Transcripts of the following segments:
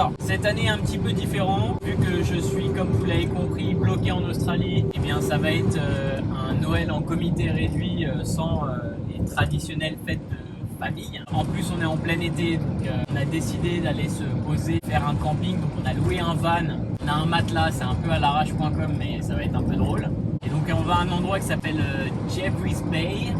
Alors, cette année est un petit peu différent, vu que je suis, comme vous l'avez compris, bloqué en Australie. Eh bien, ça va être un Noël en comité réduit sans les traditionnelles fêtes de famille. En plus, on est en plein été, donc on a décidé d'aller se poser, faire un camping. Donc, on a loué un van, on a un matelas, c'est un peu à l'arrache.com, mais ça va être un peu drôle. Et donc, on va à un endroit qui s'appelle Jeffreys Bay.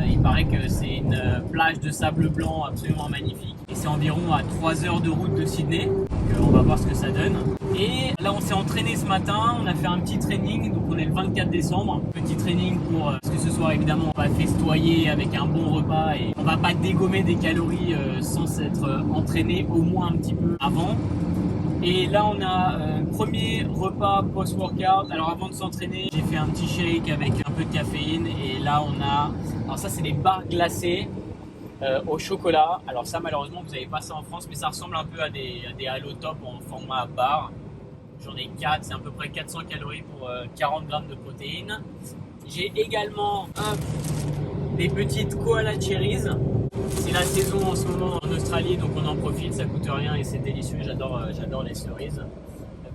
Il paraît que c'est une plage de sable blanc absolument magnifique. Et c'est environ à 3 heures de route de Sydney. Donc, on va voir ce que ça donne. Et là, on s'est entraîné ce matin. On a fait un petit training. Donc, on est le 24 décembre. Petit training pour que ce soir, évidemment, on va festoyer avec un bon repas. Et on va pas dégommer des calories sans s'être entraîné au moins un petit peu avant. Et là, on a premier repas post-workout. Alors, avant de s'entraîner, j'ai fait un petit shake avec un peu de caféine. Et là, on a... Alors ça, c'est des barres glacées au chocolat. Alors ça, malheureusement, vous n'avez pas ça en France, mais ça ressemble un peu à des Halo Top en format bar. J'en ai 4, c'est à peu près 400 calories pour 40 grammes de protéines. J'ai également des petites koala cherries. C'est la saison en ce moment en Australie, donc on en profite, ça coûte rien et c'est délicieux. J'adore les cerises.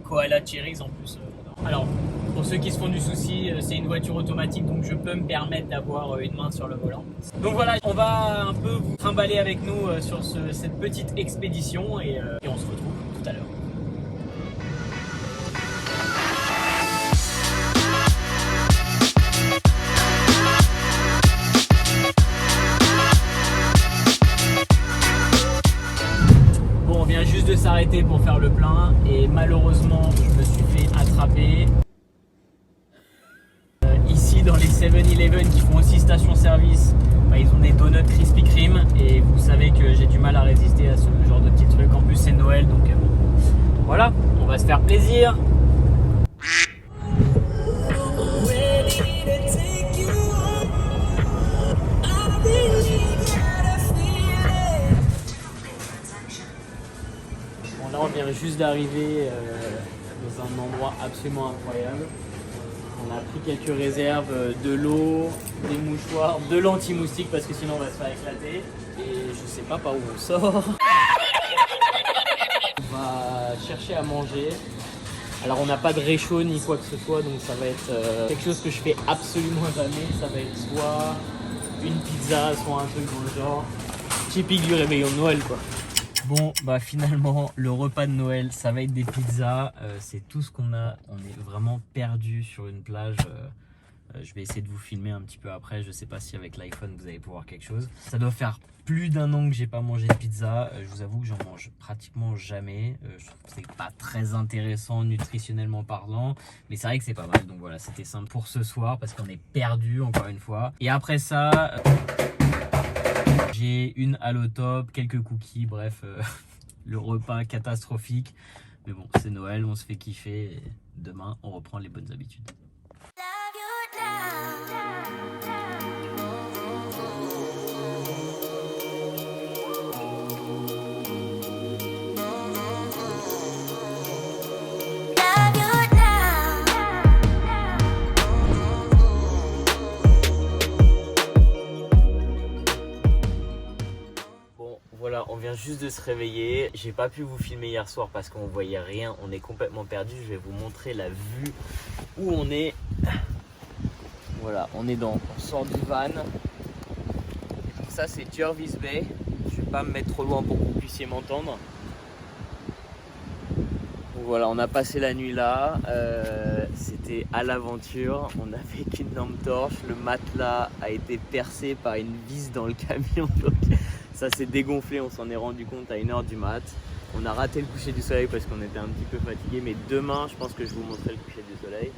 Koala cherries en plus. Alors, pour ceux qui se font du souci, c'est une voiture automatique, donc je peux me permettre d'avoir une main sur le volant. Donc voilà, on va un peu vous trimballer avec nous sur cette petite expédition et on se retrouve tout à l'heure. Bon, on vient juste de s'arrêter pour faire le plein et malheureusement, je me suis fait attraper. Ici, dans les 7-Eleven qui font aussi station-service, ils ont des donuts Krispy Kreme et vous savez que j'ai du mal à résister à ce genre de petits trucs. En plus, c'est Noël, donc voilà, on va se faire plaisir. Bon, là, on vient juste d'arriver dans un endroit absolument incroyable. On a pris quelques réserves de l'eau, des mouchoirs, de l'anti-moustique parce que sinon on va se faire éclater. Et je sais pas par où on sort. On va chercher à manger. Alors on n'a pas de réchaud ni quoi que ce soit, donc ça va être quelque chose que je fais absolument jamais. Ça va être soit une pizza, soit un truc dans le genre. Typique du réveillon de Noël quoi. Bon, bah finalement, le repas de Noël, ça va être des pizzas. C'est tout ce qu'on a. On est vraiment perdu sur une plage. Je vais essayer de vous filmer un petit peu après. Je sais pas si avec l'iPhone, vous allez pouvoir quelque chose. Ça doit faire plus d'un an que j'ai pas mangé de pizza. Je vous avoue que j'en mange pratiquement jamais. Je trouve que c'est pas très intéressant nutritionnellement parlant. Mais c'est vrai que c'est pas mal. Donc voilà, c'était simple pour ce soir parce qu'on est perdu encore une fois. Et après ça... J'ai une Halo Top, quelques cookies, bref, le repas catastrophique. Mais bon, c'est Noël, on se fait kiffer. Et demain, on reprend les bonnes habitudes. Voilà, on vient juste de se réveiller. J'ai pas pu vous filmer hier soir parce qu'on voyait rien. On est complètement perdu. Je vais vous montrer la vue où on est. Voilà, on sort du van. Donc ça c'est Jervis Bay. Je vais pas me mettre trop loin pour que vous puissiez m'entendre. Donc voilà, on a passé la nuit là. C'était à l'aventure. On avait qu'une lampe torche. Le matelas a été percé par une vis dans le camion. Donc ça s'est dégonflé, on s'en est rendu compte à 1h du mat. On a raté le coucher du soleil parce qu'on était un petit peu fatigué, mais demain je pense que je vous montrerai le coucher du soleil.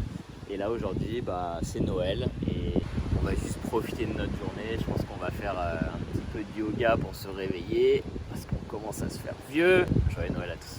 Et là aujourd'hui c'est Noël et on va juste profiter de notre journée. Je pense qu'on va faire un petit peu de yoga pour se réveiller parce qu'on commence à se faire vieux. Joyeux Noël à tous.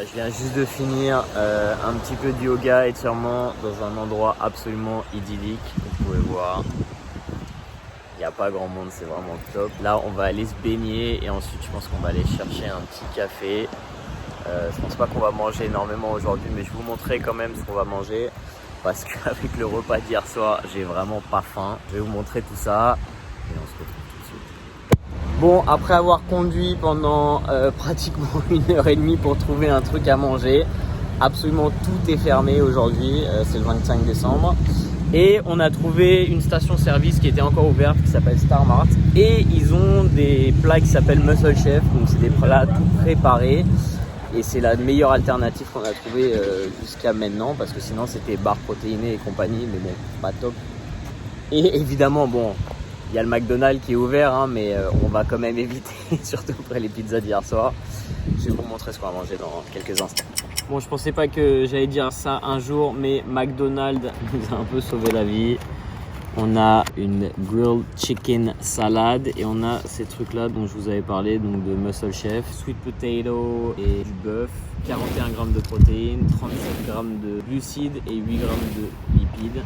Je viens juste de finir un petit peu de yoga, étirement dans un endroit absolument idyllique. Vous pouvez voir, il y a pas grand monde, c'est vraiment top. Là, on va aller se baigner et ensuite, je pense qu'on va aller chercher un petit café. Je pense pas qu'on va manger énormément aujourd'hui, mais je vous montrerai quand même ce qu'on va manger parce qu'avec le repas d'hier soir, j'ai vraiment pas faim. Je vais vous montrer tout ça et on se retrouve tout de suite. Bon, après avoir conduit pendant pratiquement 1h30 pour trouver un truc à manger, absolument tout est fermé aujourd'hui, c'est le 25 décembre. Et on a trouvé une station-service qui était encore ouverte, qui s'appelle Star Mart. Et ils ont des plats qui s'appellent Muscle Chef, donc c'est des plats tout préparés. Et c'est la meilleure alternative qu'on a trouvée jusqu'à maintenant, parce que sinon c'était barres protéinées et compagnie, mais bon, pas top. Et évidemment, bon, il y a le McDonald's qui est ouvert, hein, mais on va quand même éviter, surtout après les pizzas d'hier soir. Je vais vous montrer ce qu'on va manger dans quelques instants. Bon, je pensais pas que j'allais dire ça un jour, mais McDonald's nous a un peu sauvé la vie. On a une grilled chicken salade et on a ces trucs là dont je vous avais parlé, donc de Muscle Chef, sweet potato et du bœuf, 41 grammes de protéines, 37 grammes de glucides et 8 grammes de lipides.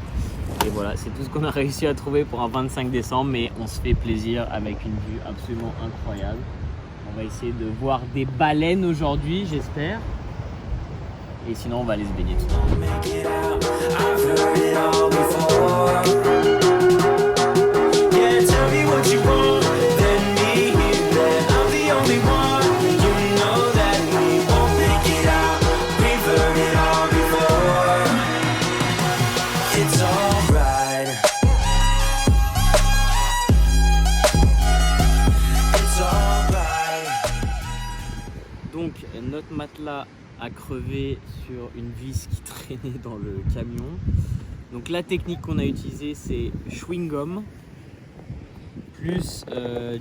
Et voilà, c'est tout ce qu'on a réussi à trouver pour un 25 décembre, mais on se fait plaisir avec une vue absolument incroyable. On va essayer de voir des baleines aujourd'hui, j'espère. Et sinon, on va aller se baigner tout Donc, notre matelas a crevé sur une vis qui traînait dans le camion. Donc la technique qu'on a utilisée, c'est chewing-gum plus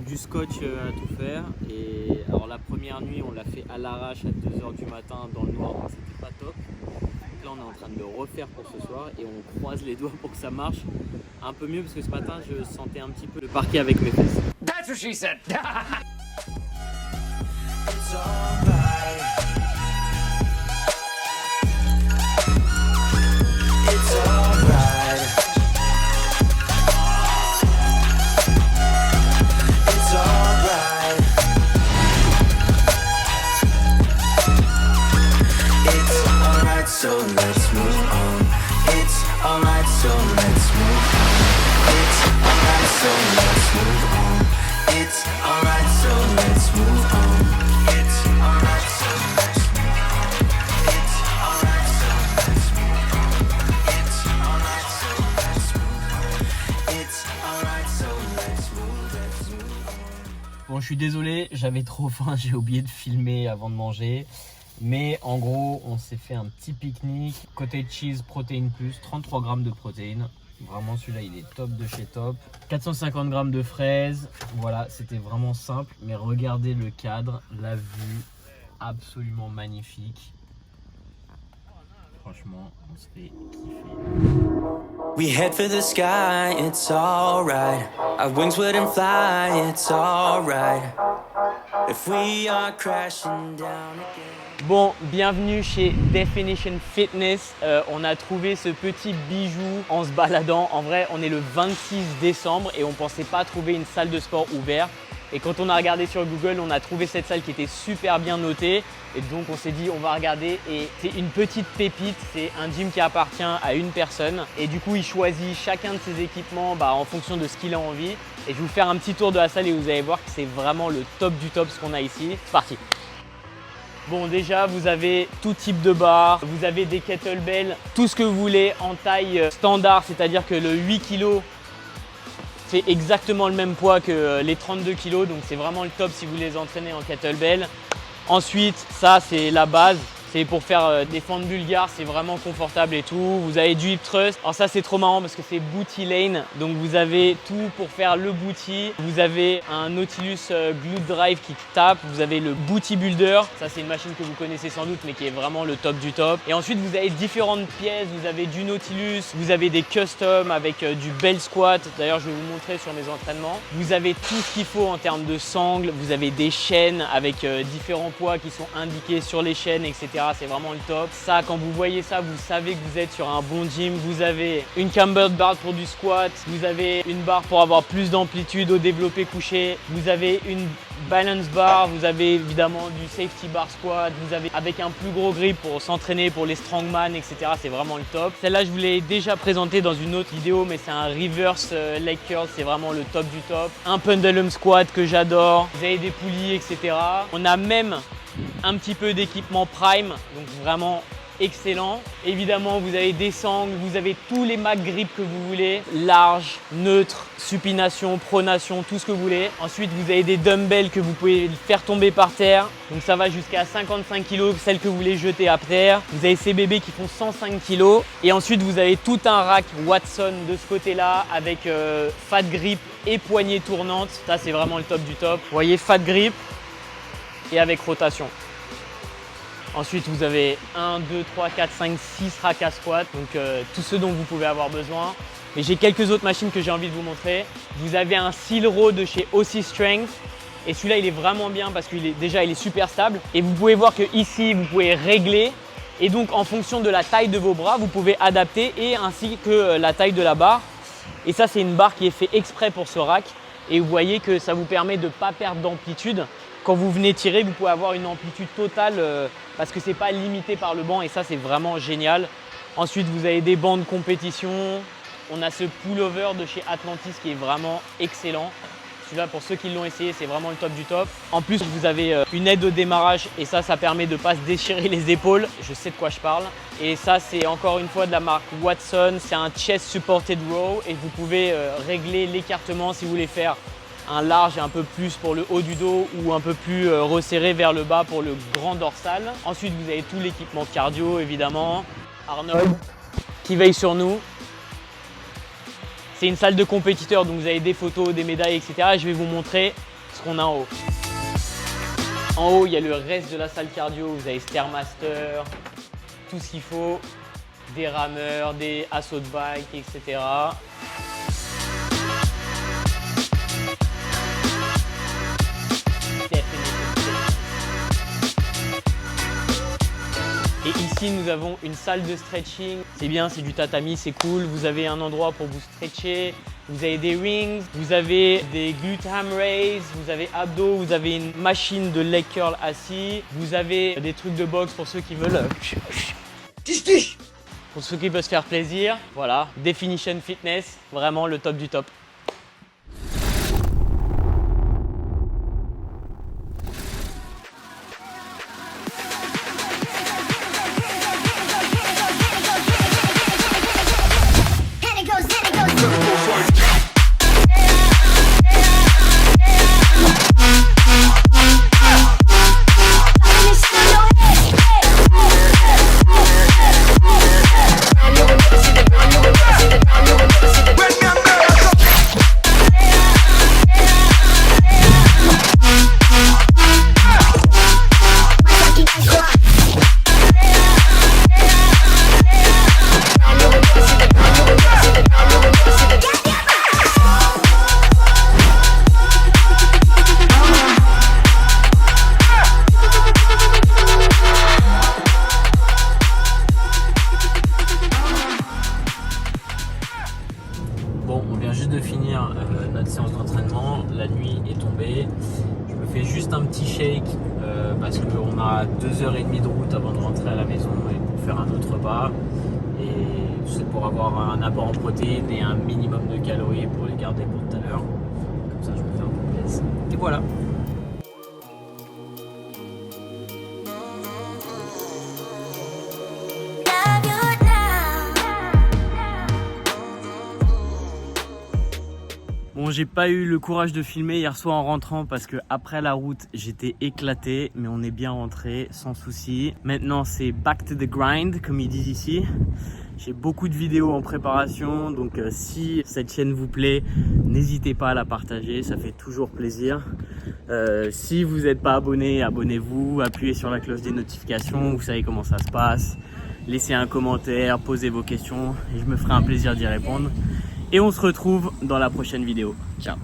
du scotch à tout faire. Et alors la première nuit, on l'a fait à l'arrache à 2h du matin dans le noir, donc c'était pas top. Donc là, on est en train de le refaire pour ce soir et on croise les doigts pour que ça marche un peu mieux, parce que ce matin, je sentais un petit peu le parquet avec mes fesses. That's what she said. So let's move on. It's alright, so let's move on. It's alright, so let's move on. It's alright, so let's move on. It's alright, so let's move on. It's alright, so let's move on. It's alright, so let's move on. It's alright, so let's move on. Bon, je suis désolé, j'avais trop faim, j'ai oublié de filmer avant de manger. Mais en gros, on s'est fait un petit pique-nique. Cottage cheese, protéines plus, 33 grammes de protéines. Vraiment, celui-là, il est top de chez top. 450 grammes de fraises. Voilà, c'était vraiment simple. Mais regardez le cadre, la vue, absolument magnifique. Franchement, on se fait kiffer. We head for the sky, it's alright. Our wings wouldn't fly, it's alright. If we are crashing down again. Bon, bienvenue chez Definition Fitness. On a trouvé ce petit bijou en se baladant. En vrai, on est le 26 décembre et on pensait pas trouver une salle de sport ouverte. Et quand on a regardé sur Google, on a trouvé cette salle qui était super bien notée. Et donc on s'est dit on va regarder, et c'est une petite pépite. C'est un gym qui appartient à une personne. Et du coup, il choisit chacun de ses équipements en fonction de ce qu'il a envie. Et je vais vous faire un petit tour de la salle et vous allez voir que c'est vraiment le top du top ce qu'on a ici. C'est parti. Bon, déjà, vous avez tout type de barres, vous avez des kettlebells, tout ce que vous voulez en taille standard, c'est-à-dire que le 8 kg fait exactement le même poids que les 32 kg, donc c'est vraiment le top si vous les entraînez en kettlebell. Ensuite, ça c'est la base. C'est pour faire des fentes bulgares, c'est vraiment confortable et tout. Vous avez du hip thrust. Alors ça c'est trop marrant parce que c'est booty lane. Donc vous avez tout pour faire le booty. Vous avez un Nautilus glute drive qui tape. Vous avez le booty builder. Ça c'est une machine que vous connaissez sans doute mais qui est vraiment le top du top. Et ensuite vous avez différentes pièces. Vous avez du Nautilus. Vous avez des customs avec du bell squat. D'ailleurs je vais vous montrer sur mes entraînements. Vous avez tout ce qu'il faut en termes de sangles. Vous avez des chaînes avec différents poids qui sont indiqués sur les chaînes, etc. C'est vraiment le top. Ça, quand vous voyez ça, vous savez que vous êtes sur un bon gym. Vous avez une camber bar pour du squat, vous avez une barre pour avoir plus d'amplitude au développé couché, vous avez une balance bar, vous avez évidemment du safety bar squat, vous avez avec un plus gros grip pour s'entraîner pour les strongman, etc. C'est vraiment le top. Celle-là, je vous l'ai déjà présenté dans une autre vidéo, mais c'est un reverse leg curl, c'est vraiment le top du top. Un pendulum squat que j'adore, vous avez des poulies, etc. On a même un petit peu d'équipement prime, donc vraiment excellent. Évidemment, vous avez des sangles, vous avez tous les mag grip que vous voulez, large, neutre, supination, pronation, tout ce que vous voulez. Ensuite, vous avez des dumbbells que vous pouvez faire tomber par terre. Donc ça va jusqu'à 55 kg, celles que vous voulez jeter à terre. Vous avez ces bébés qui font 105 kg. Et ensuite, vous avez tout un rack Watson de ce côté-là avec fat grip et poignée tournante. Ça, c'est vraiment le top du top. Vous voyez, fat grip et avec rotation. Ensuite, vous avez 1, 2, 3, 4, 5, 6 racks à squat, donc tout ce dont vous pouvez avoir besoin. Mais j'ai quelques autres machines que j'ai envie de vous montrer. Vous avez un Seal Row de chez OC Strength. Et celui-là, il est vraiment bien parce qu'il est déjà il est super stable. Et vous pouvez voir que ici, vous pouvez régler. Et donc, en fonction de la taille de vos bras, vous pouvez adapter et ainsi que la taille de la barre. Et ça, c'est une barre qui est faite exprès pour ce rack. Et vous voyez que ça vous permet de ne pas perdre d'amplitude. Quand vous venez tirer, vous pouvez avoir une amplitude totale parce que ce n'est pas limité par le banc et ça, c'est vraiment génial. Ensuite, vous avez des bancs de compétition. On a ce pullover de chez Atlantis qui est vraiment excellent. Celui-là, pour ceux qui l'ont essayé, c'est vraiment le top du top. En plus, vous avez une aide au démarrage et ça permet de ne pas se déchirer les épaules. Je sais de quoi je parle. Et ça, c'est encore une fois de la marque Watson. C'est un chest supported row et vous pouvez régler l'écartement si vous voulez faire un large et un peu plus pour le haut du dos ou un peu plus resserré vers le bas pour le grand dorsal. Ensuite, vous avez tout l'équipement cardio, évidemment. Arnold qui veille sur nous. C'est une salle de compétiteurs, donc vous avez des photos, des médailles, etc. Et je vais vous montrer ce qu'on a en haut. En haut, il y a le reste de la salle cardio. Vous avez Stairmaster, tout ce qu'il faut, des rameurs, des assauts de bike, etc. Et ici, nous avons une salle de stretching. C'est bien, c'est du tatami, c'est cool. Vous avez un endroit pour vous stretcher. Vous avez des rings, vous avez des glute ham raise, vous avez abdos, vous avez une machine de leg curl assis. Vous avez des trucs de boxe pour ceux qui veulent... Pour ceux qui veulent se faire plaisir. Voilà, Definition Fitness, vraiment le top du top. Notre séance d'entraînement, la nuit est tombée. Je me fais juste un petit shake parce qu'on a 2h30 de route avant de rentrer à la maison et pour faire un autre repas. Et c'est pour avoir un apport en protéines et un minimum de calories pour les garder pour tout à l'heure. Comme ça, je me fais un peu plaisir. Et voilà. Bon, j'ai pas eu le courage de filmer hier soir en rentrant parce que après la route, j'étais éclaté, mais on est bien rentré sans souci. Maintenant, c'est back to the grind, comme ils disent ici. J'ai beaucoup de vidéos en préparation, donc si cette chaîne vous plaît, n'hésitez pas à la partager, ça fait toujours plaisir. Si vous n'êtes pas abonné, abonnez-vous, appuyez sur la cloche des notifications, vous savez comment ça se passe. Laissez un commentaire, posez vos questions et je me ferai un plaisir d'y répondre. Et on se retrouve dans la prochaine vidéo. Ciao!